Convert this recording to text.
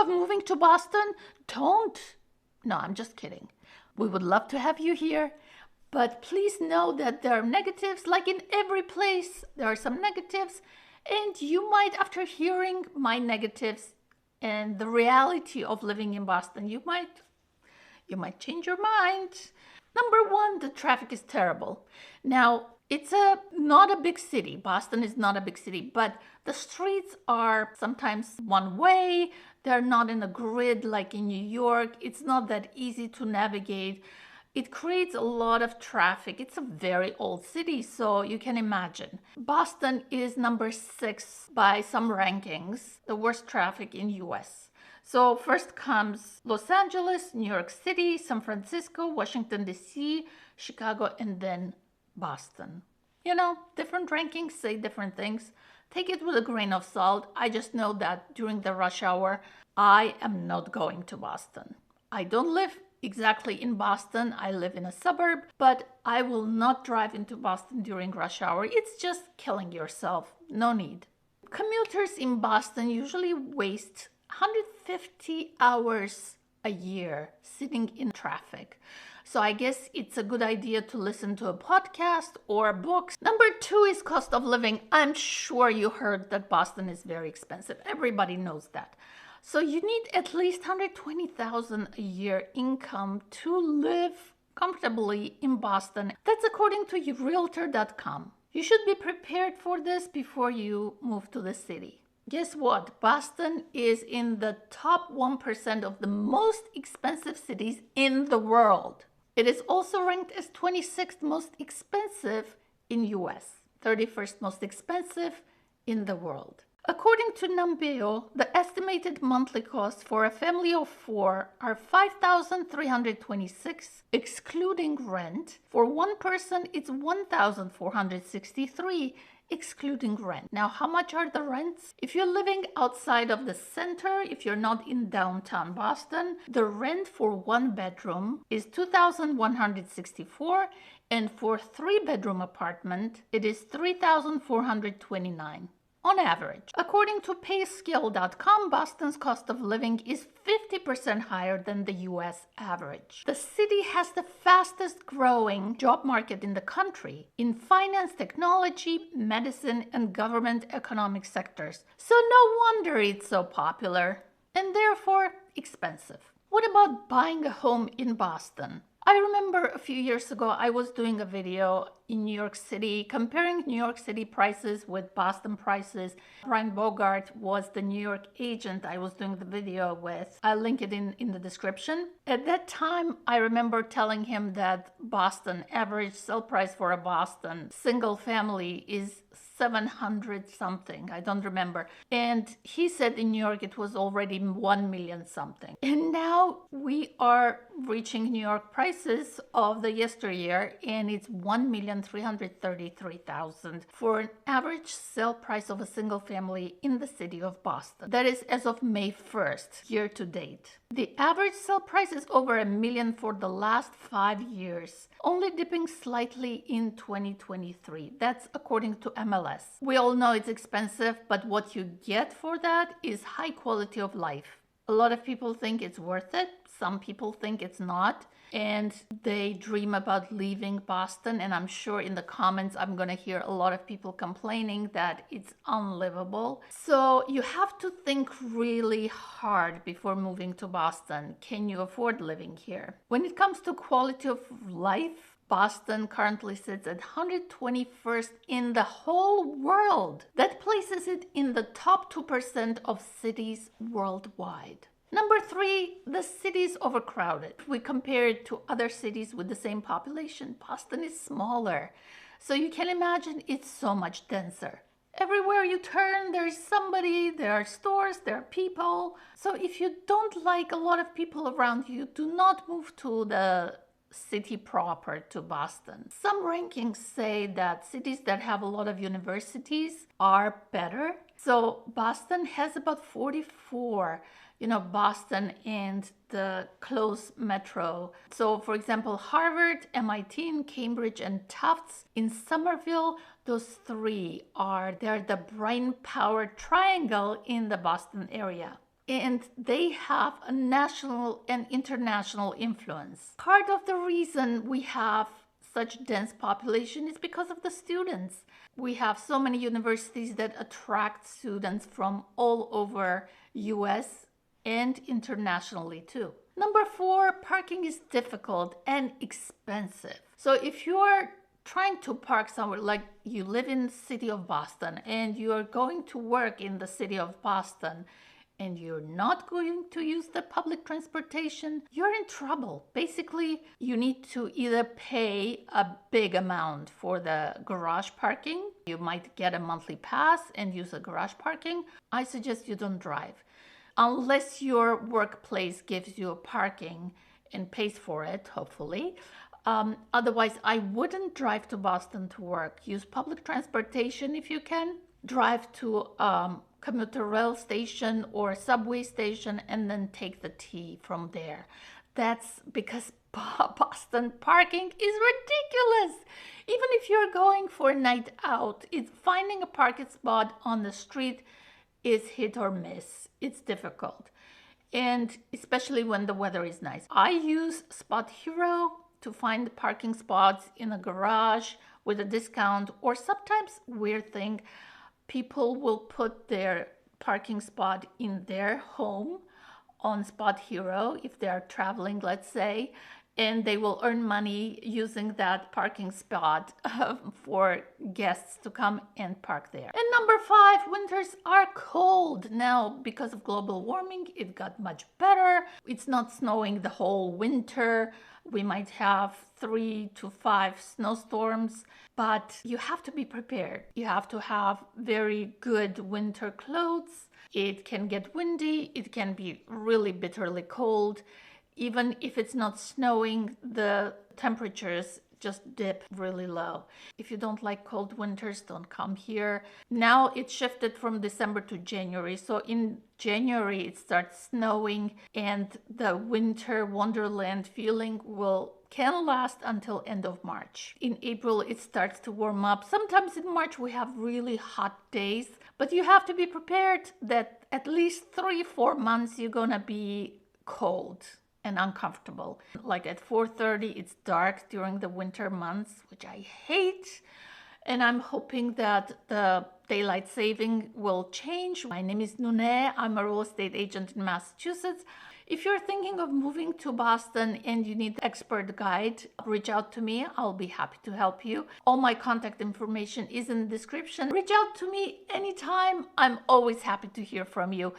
of moving to Boston? Don't. No, I'm just kidding. We would love to have you here, but please know that there are negatives, like in every place. There are some negatives, and you might, after hearing my negatives and the reality of living in Boston, you might change your mind. Number one, the traffic is terrible. Now, it's not a big city. Boston is not a big city, but the streets are sometimes one way. They're not in a grid like in New York. It's not that easy to navigate. It creates a lot of traffic. It's a very old city, so you can imagine. Boston is number 6 by some rankings, the worst traffic in US. So first comes Los Angeles, New York City, San Francisco, Washington, D.C., Chicago, and then Boston. You know, different rankings say different things. Take it with a grain of salt. I just know that during the rush hour, I am not going to Boston. I don't live exactly in Boston. I live in a suburb, but I will not drive into Boston during rush hour. It's just killing yourself. No need. Commuters in Boston usually waste 150 hours a year sitting in traffic. So I guess it's a good idea to listen to a podcast or books. Number 2 is cost of living. I'm sure you heard that Boston is very expensive. Everybody knows that. So you need at least $120,000 a year income to live comfortably in Boston. That's according to Realtor.com. You should be prepared for this before you move to the city. Guess what? Boston is in the top 1% of the most expensive cities in the world. It is also ranked as 26th most expensive in US, 31st most expensive in the world. According to Numbeo, the estimated monthly costs for a family of 4 are $5,326, excluding rent. For one person, it's $1,463, excluding rent. Now, how much are the rents? If you're living outside of the center, if you're not in downtown Boston, the rent for 1 bedroom is $2,164, and for 3-bedroom apartment, it is $3,429. On average. According to payscale.com, Boston's cost of living is 50% higher than the US average. The city has the fastest growing job market in the country in finance, technology, medicine, and government economic sectors. So no wonder it's so popular and therefore expensive. What about buying a home in Boston? I remember a few years ago, I was doing a video in New York City, comparing New York City prices with Boston prices. Brian Bogart was the New York agent I was doing the video with. I'll link it in the description. At that time, I remember telling him that Boston average sale price for a Boston single family is 700 something. I don't remember. And he said in New York it was already 1 million something. And now we are reaching New York prices of the yesteryear, and it's 1,333,000 for an average sale price of a single family in the city of Boston. That is as of May 1st, year to date. The average sale price is over $1 million for the last 5 years, only dipping slightly in 2023. That's according to MLS. We all know it's expensive, but what you get for that is high quality of life. A lot of people think it's worth it. Some people think it's not. And they dream about leaving Boston. And I'm sure in the comments, I'm going to hear a lot of people complaining that it's unlivable. So you have to think really hard before moving to Boston. Can you afford living here? When it comes to quality of life, Boston currently sits at 121st in the whole world. That places it in the top 2% of cities worldwide. Number 3, the city is overcrowded. If we compare it to other cities with the same population, Boston is smaller. So you can imagine it's so much denser. Everywhere you turn, there's somebody, there are stores, there are people. So if you don't like a lot of people around you, do not move to the city proper, to Boston. Some rankings say that cities that have a lot of universities are better. So Boston has about 44, Boston and the close metro. So for example, Harvard, MIT, and Cambridge, and Tufts in Somerville, those 3 they're the brain power triangle in the Boston area. and they have a national and international influence. Part of the reason we have such dense population is because of the students. We have so many universities that attract students from all over US and internationally too. Number 4, parking is difficult and expensive. So if you're trying to park somewhere, like you live in the city of Boston and you're going to work in the city of Boston, and you're not going to use the public transportation, you're in trouble. Basically, you need to either pay a big amount for the garage parking. You might get a monthly pass and use a garage parking. I suggest you don't drive. Unless your workplace gives you a parking and pays for it, hopefully. Otherwise, I wouldn't drive to Boston to work. Use public transportation if you can. Drive to commuter rail station or subway station and then take the T from there. That's because Boston parking is ridiculous. Even if you're going for a night out, finding a parking spot on the street is hit or miss. It's difficult. And especially when the weather is nice. I use Spot Hero to find the parking spots in a garage with a discount, or sometimes, weird thing, people will put their parking spot in their home on Spot Hero if they are traveling, let's say, and they will earn money using that parking spot for guests to come and park there. And number 5, winters are cold. Now, because of global warming, it got much better. It's not snowing the whole winter. We might have 3 to 5 snowstorms, but you have to be prepared. You have to have very good winter clothes. It can get windy. It can be really bitterly cold. Even if it's not snowing, the temperatures just dip really low. If you don't like cold winters, don't come here. Now it shifted from December to January. So in January it starts snowing and the winter wonderland feeling can last until end of March. In April it starts to warm up. Sometimes in March we have really hot days, but you have to be prepared that at least 3-4 months you're gonna be cold and uncomfortable. Like at 4:30 it's dark during the winter months, which I hate. And I'm hoping that the daylight saving will change. My name is Nouné. I'm a real estate agent in Massachusetts. If you're thinking of moving to Boston and you need an expert guide, reach out to me. I'll be happy to help you. All my contact information is in the description. Reach out to me anytime. I'm always happy to hear from you.